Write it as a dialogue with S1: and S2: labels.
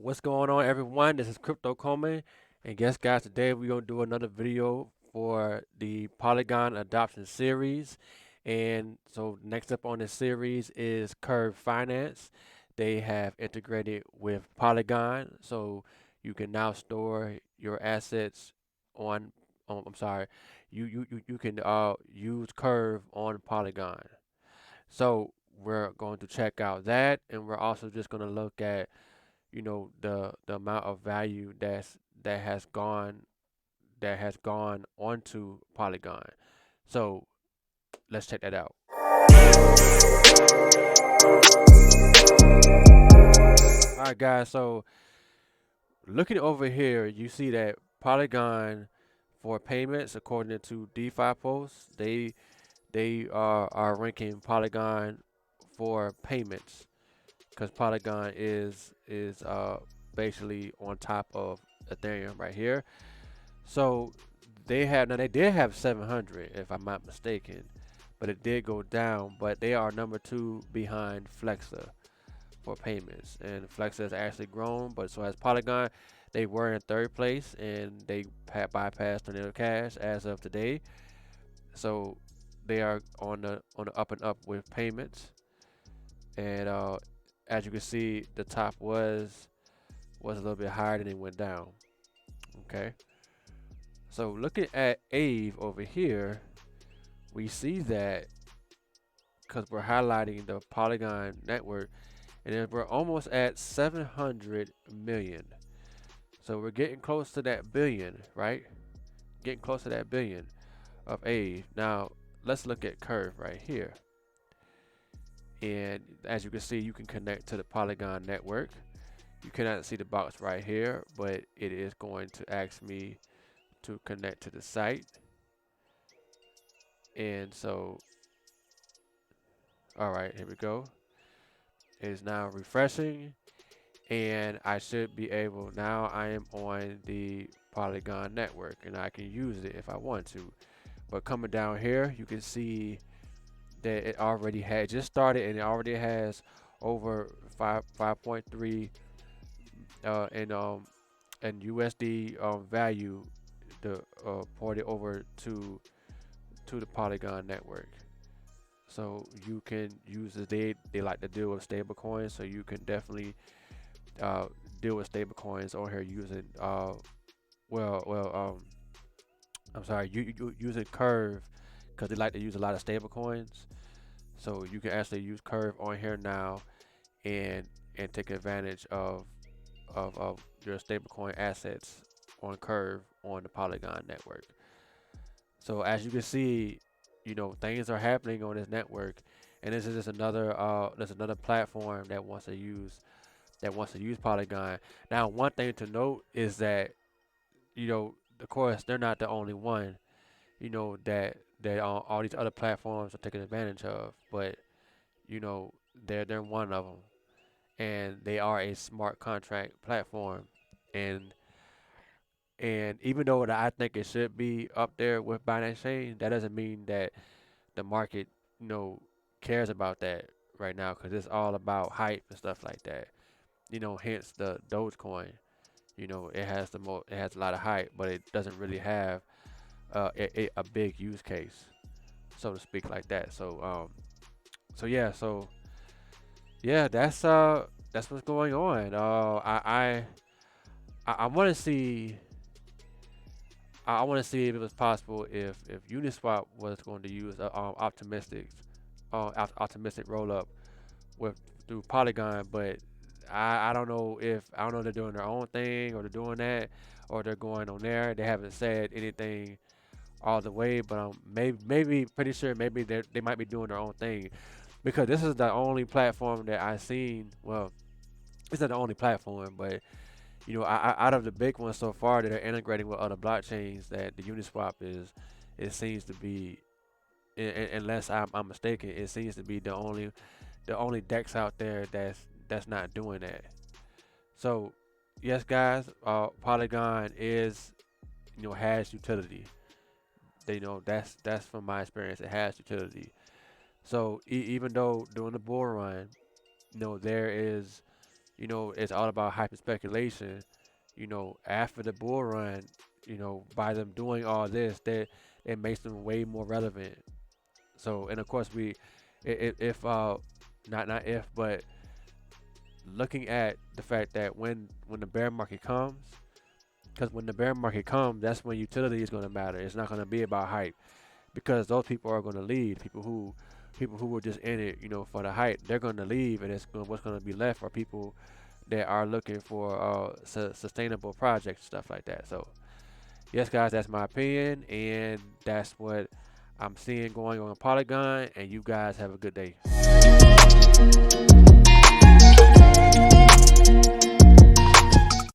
S1: What's going on, everyone? This is Crypto Coleman, and guess, guys, today we're gonna do another video for the Polygon adoption series. And so, next up on this series is Curve Finance. They have integrated with Polygon, so you can now store your assets on. I'm sorry, you can use Curve on Polygon. So we're going to check out that, and we're also just gonna look at the amount of value that has gone onto Polygon. So let's check that out. All right, guys. So looking over here, you see that Polygon for payments, according to DeFi posts, they are ranking Polygon for payments because Polygon is basically on top of Ethereum right here. So they did have 700 if I'm not mistaken, but it did go down. But they are number two behind Flexa for payments, and Flexa has actually grown. But so has Polygon. They were in third place and they bypassed Tornado Cash as of today. So they are on the up and up with payments. And as you can see, the top was a little bit higher than it went down. Okay. So looking at Ave over here, we see that because we're highlighting the Polygon network, and then we're almost at 700 million. So we're getting close to that billion, right? Getting close to that billion of Ave. Now let's look at Curve right here. And as you can see, you can connect to the Polygon network. You cannot see the box right here, but it is going to ask me to connect to the site. And so, all right, here we go. It is now refreshing, and I should be able, now I am on the Polygon network, and I can use it if I want to. But coming down here, you can see that it already had just started, and it already has over 5.3 and USD value to port it over to the Polygon network. So you can use it. They like to deal with stable coins, so you can definitely uh, deal with stable coins on here using well well I'm sorry, you using Curve because they like to use a lot of stable coins. So you can actually use Curve on here now and take advantage of your stablecoin assets on Curve on the Polygon network. So as you can see, things are happening on this network, and this is just another there's another platform that wants to use Polygon. Now, one thing to note is that of course, they're not the only one. That all these other platforms are taking advantage of, but they're one of them, and they are a smart contract platform, and even though that I think it should be up there with Binance Chain, that doesn't mean that the market, you know, cares about that right now because it's all about hype and stuff like that. Hence the Dogecoin. It has a lot of hype, but it doesn't really have a big use case, so to speak, like that. So that's what's going on. I want to see. I want to see if it was possible if Uniswap was going to use optimistic roll up with through Polygon, but I don't know if they're doing their own thing or they're doing that or they're going on there. They haven't said anything all the way, but maybe pretty sure maybe they might be doing their own thing because this is the only platform that I've seen. Well, it's not the only platform, but out of the big ones so far that are integrating with other blockchains, that the Uniswap it seems to be, unless I'm mistaken, it seems to be the only DEX out there that's not doing that. So, yes, guys, Polygon is has utility. They know that's from my experience. It has utility. So even though during the bull run, there is it's all about hype and speculation. After the bull run, by them doing all this, that it makes them way more relevant. So, and of course, if not if, but looking at the fact that when the bear market comes, because when the bear market comes, that's when utility is going to matter. It's not going to be about hype, because those people are going to leave. People who were just in it, for the hype, they're going to leave, and what's going to be left are people that are looking for sustainable projects, stuff like that. So, yes, guys, that's my opinion, and that's what I'm seeing going on in Polygon. And you guys have a good day.